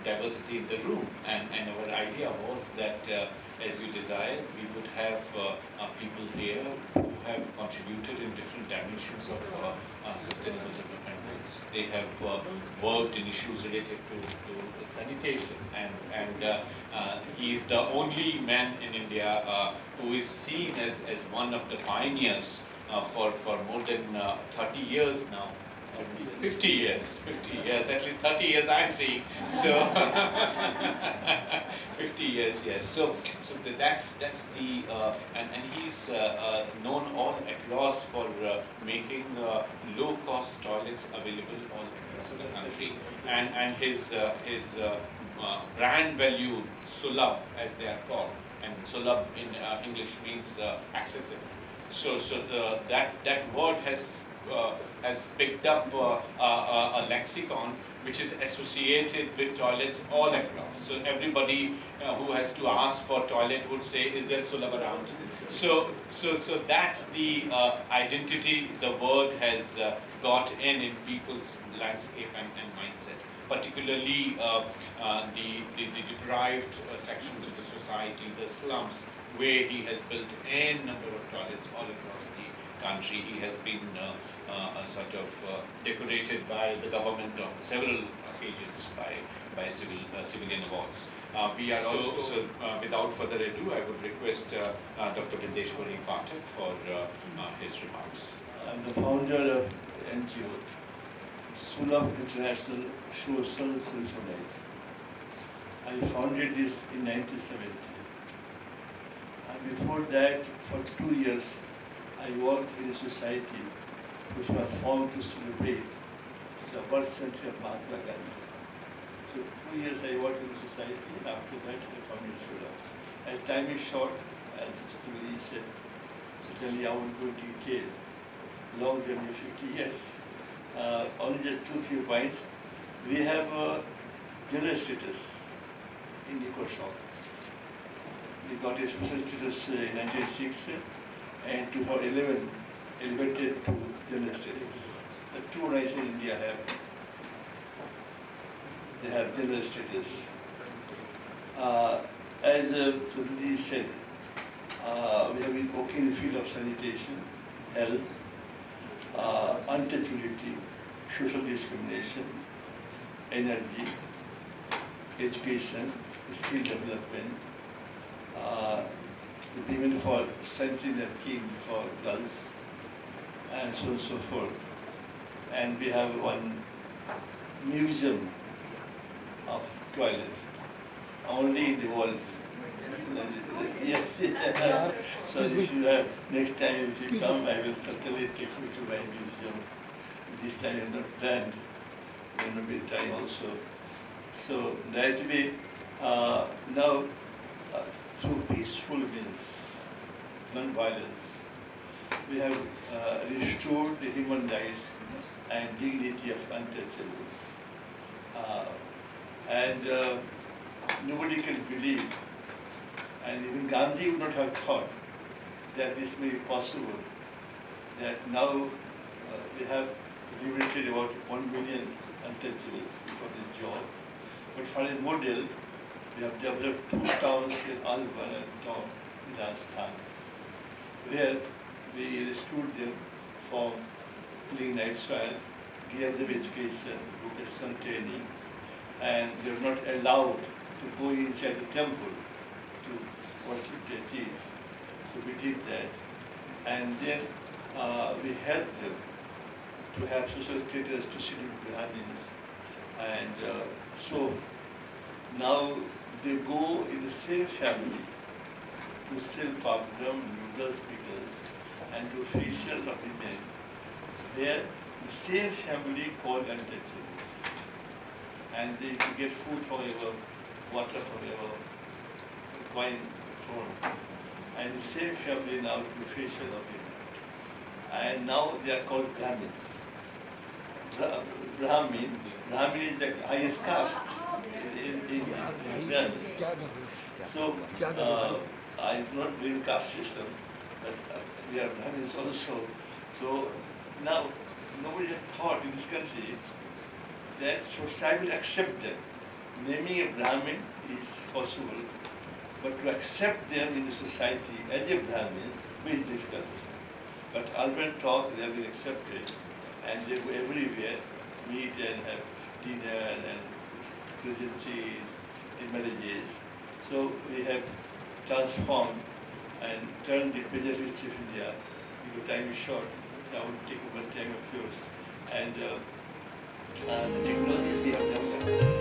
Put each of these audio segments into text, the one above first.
Diversity in the room, and our idea was that as we desire, we would have people here who have contributed in different dimensions of sustainable development goals. They have worked in issues related to sanitation, and he is the only man in India who is seen as one of the pioneers for more than 30 years now. 50 years, at least 30 years I'm seeing. So 50 years, yes. So that's the and he's known all across for making low-cost toilets available all across the country, and his brand value Sulabh, as they are called, and Sulabh in English means accessible. So that word has picked up a lexicon which is associated with toilets all across. So everybody who has to ask for toilet would say, "Is there Sulabh around?" So that's the identity the word has got in people's landscape and mindset. Particularly the deprived sections of the society, the slums, where he has built a number of toilets all across the country. He has been sort of decorated by the government on several occasions by civilian awards. We are also, without further ado, I would request Dr. Bindeshwar Pathak for his remarks. I'm the founder of NGO, Sulabh International Social Service Organized. I founded this in 1970. And before that, for 2 years, I worked in a society which was formed to celebrate the birth century of Mahatma Gandhi. So 2 years I worked in the society, and after that I founded Sulabh. As time is short, as Shri said, certainly I won't go into detail. Long journey, 50 years. Only just 2-3 points. We have general status in the shop. We got a special status in 1996 and 2011 elevated to general status. The 2 rights in India have general status. As Dilli said, we have been working in the field of sanitation, health, untouchability, social discrimination, energy, education, skill development, the payment for sanitary napkin for girls, and so on and so forth. And we have one museum of toilets, only in the world. Yes. So if you have, next time if you come, I will certainly take you to my museum. This time I have not planned. There will be time also. So that way, now through peaceful means, non-violence, we have restored the human rights and dignity of untouchables. And nobody can believe, and even Gandhi would not have thought that this may be possible, that now we have liberated about 1 million untouchables for this job. But for a model, we have developed 2 towns in Hon'ble and town in Rajasthan, where we restored them from playing night soil, gave them education, vocational training, and they were not allowed to go inside the temple to worship deities. So we did that. And then we helped them to have social status to scheduled Brahmins. And so now they go in the same family to sell papdam, noodles, pickles, and to facial of women, where the same family called untouchables. And they to get food forever, water forever, wine thrown. And the same family now to facial of it. And now they are called Brahmins. Brahmin is the highest caste in Iran. So I do not believe caste system, but we are Brahmins also. So now nobody has thought in this country that society will accept them. Naming a Brahmin is possible, but to accept them in the society as a Brahmin is very difficult. But urban talk, they have been accepted, and they go everywhere, meet and have dinner and pleasantries in marriages. So we have transformed and turned the major history of India. Because time is short, so I won't take over time of yours. And the technologies we have developed.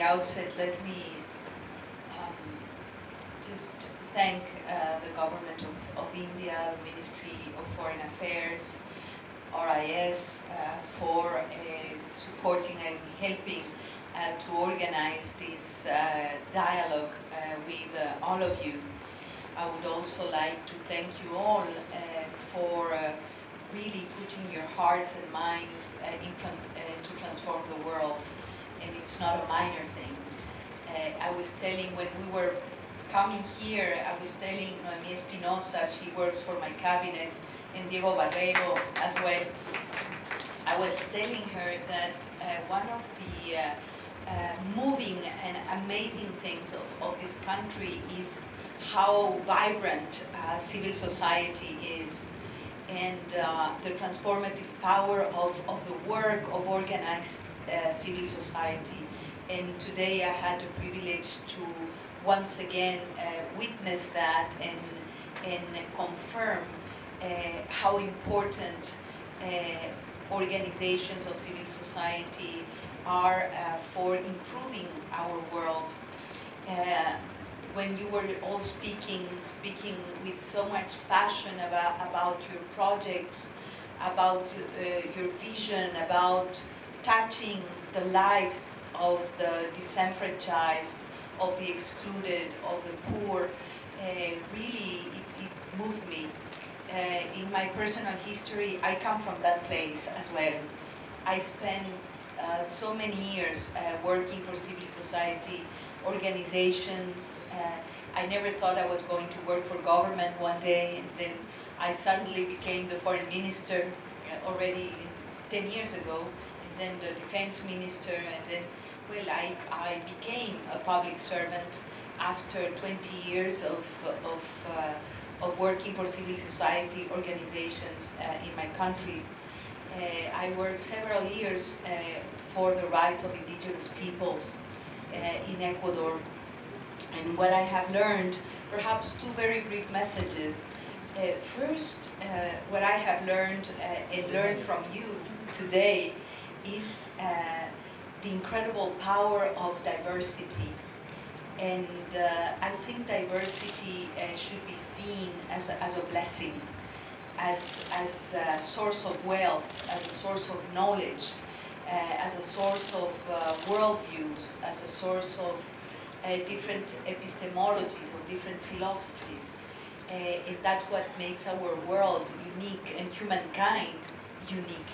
Outset, let me just thank the government of India, Ministry of Foreign Affairs, RIS, for supporting and helping to organize this dialogue with all of you. I would also like to thank you all for really putting your hearts and minds to transform the world. And it's not a minor thing. I was telling, when we were coming here, I was telling Fernanda Espinosa, she works for my cabinet, and Diego Barreiro as well. I was telling her that one of the moving and amazing things of this country is how vibrant civil society is, and the transformative power of the work of organized civil society. And today I had the privilege to once again witness that and confirm how important organizations of civil society are for improving our world. When you were all speaking with so much passion about your projects, about your vision, about touching the lives of the disenfranchised, of the excluded, of the poor, really it moved me. In my personal history, I come from that place as well. I spent so many years working for civil society organizations. I never thought I was going to work for government one day, and then I suddenly became the foreign minister already 10 years ago, and then the defense minister, and then, well, I became a public servant after 20 years of working for civil society organizations in my country. I worked several years for the rights of indigenous peoples in Ecuador. And what I have learned, perhaps two very brief messages. First, what I have learned and learned from you today is the incredible power of diversity. And I think diversity should be seen as a blessing, as a source of wealth, as a source of knowledge, as a source of worldviews, as a source of different epistemologies, of different philosophies. And that's what makes our world unique and humankind unique.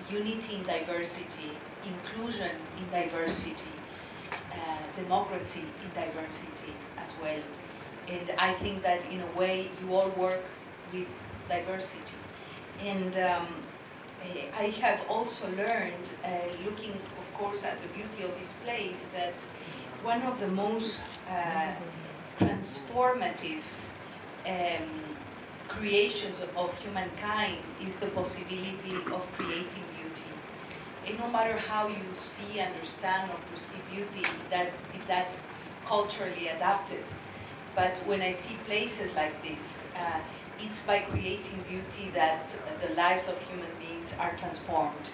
Unity in diversity, inclusion in diversity, democracy in diversity as well. And I think that in a way you all work with diversity. And I have also learned, looking of course at the beauty of this place, that one of the most transformative creations of humankind is the possibility of creating beauty. And no matter how you see, understand, or perceive beauty, that's culturally adapted. But when I see places like this, it's by creating beauty that the lives of human beings are transformed.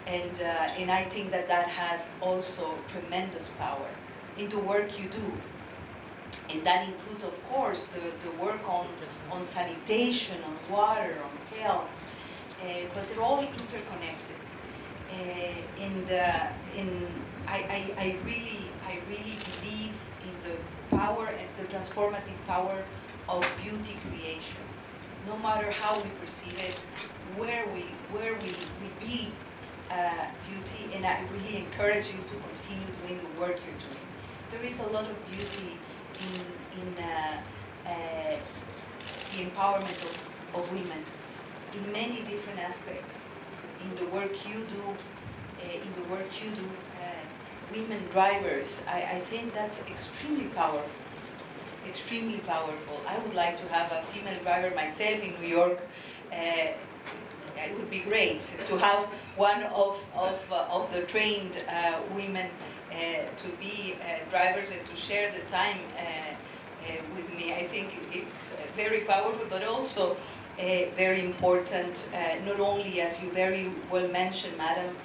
And I think that that has also tremendous power in the work you do. And that includes, of course, the work on sanitation, on water, on health, but they're all interconnected. And I really believe in the power and the transformative power of beauty creation. No matter how we perceive it, where we build beauty, and I really encourage you to continue doing the work you're doing. There is a lot of beauty in the empowerment of women in many different aspects. In the work you do, women drivers, I think that's extremely powerful. Extremely powerful. I would like to have a female driver myself in New York. It would be great to have one of the trained women to be drivers and to share the time with me. I think it's very powerful, but also very important, not only, as you very well mentioned, Madam,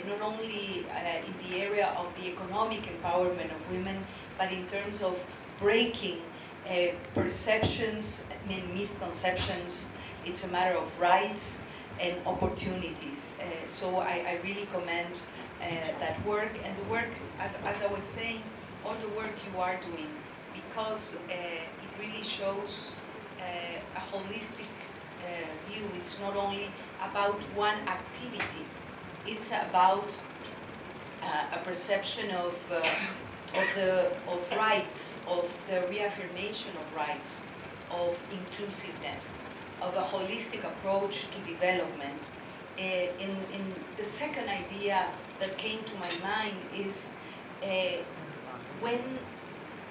not only in the area of the economic empowerment of women, but in terms of breaking perceptions and misconceptions. It's a matter of rights and opportunities. So I really commend that work, and the work, as I was saying, all the work you are doing, because it really shows a holistic view. It's not only about one activity, it's about a perception of rights, of the reaffirmation of rights, of inclusiveness, of a holistic approach to development. In the second idea that came to my mind is when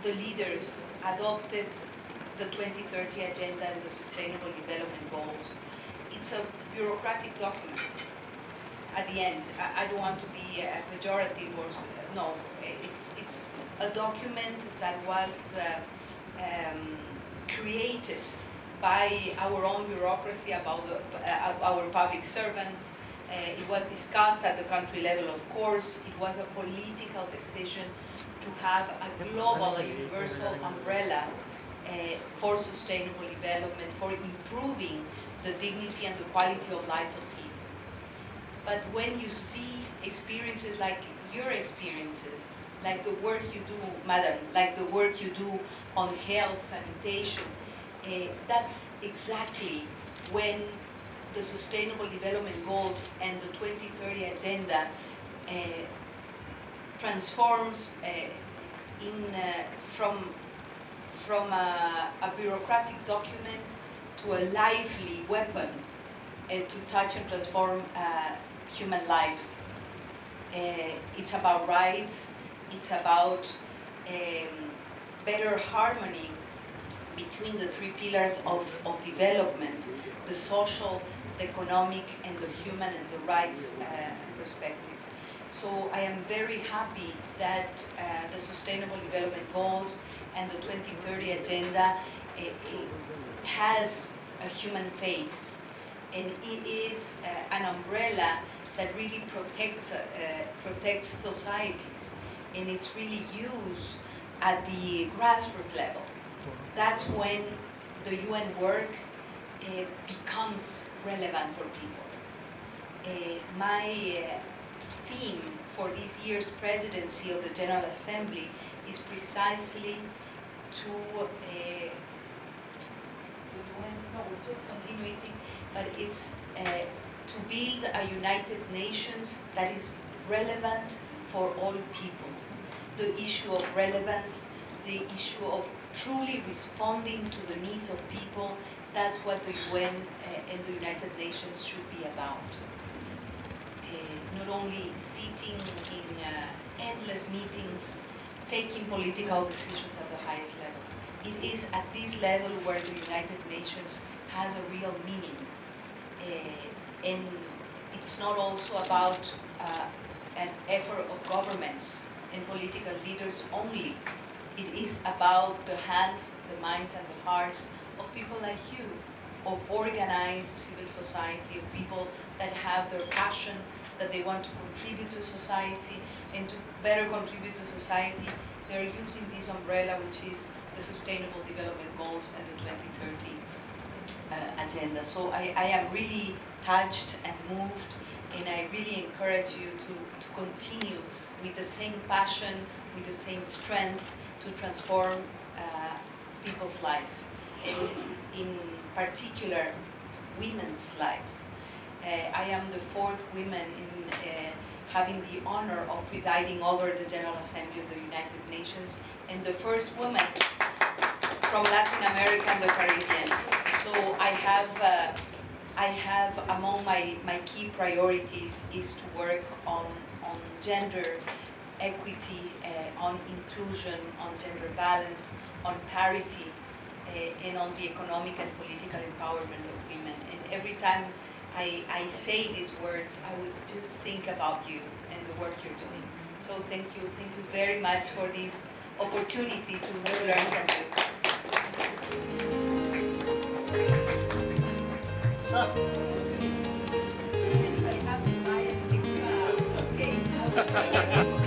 the leaders adopted the 2030 Agenda and the Sustainable Development Goals. It's a bureaucratic document at the end. I don't want to be a pejorative or no. It's a document that was created by our own bureaucracy, about our public servants. It was discussed at the country level, of course. It was a political decision to have a global, a universal umbrella for sustainable development, for improving the dignity and the quality of lives of people. But when you see experiences like your experiences, like the work you do, madam, like the work you do on health, sanitation, that's exactly when the Sustainable Development Goals and the 2030 Agenda transforms from a bureaucratic document to a lively weapon to touch and transform human lives. It's about rights, it's about better harmony between the three pillars of development, the social, the economic, and the human and the rights perspective. So I am very happy that the Sustainable Development Goals and the 2030 Agenda has a human face, and it is an umbrella that really protects societies, and it's really used at the grassroots level. That's when the UN work becomes relevant for people. My theme for this year's presidency of the General Assembly is precisely to just continuing, but it's to build a United Nations that is relevant for all people. The issue of relevance, the issue of truly responding to the needs of people, that's what the UN and the United Nations should be about. Not only sitting in endless meetings, taking political decisions at the highest level. It is at this level where the United Nations has a real meaning. And it's not also about an effort of governments and political leaders only. It is about the hands, the minds, and the hearts of people like you, of organized civil society, of people that have their passion, that they want to contribute to society, and to better contribute to society, they're using this umbrella, which is the Sustainable Development Goals and the 2030 Agenda. So I am really touched and moved, and I really encourage you to continue with the same passion, with the same strength to transform people's lives, and in particular women's lives. I am the fourth woman in having the honor of presiding over the General Assembly of the United Nations, and the first woman from Latin America and the Caribbean. So I have among my key priorities is to work on gender equity, on inclusion, on gender balance, on parity, and on the economic and political empowerment of women. And every time I say these words, I would just think about you and the work you're doing. So thank you very much for this opportunity to learn from you. If I have to buy an extra case.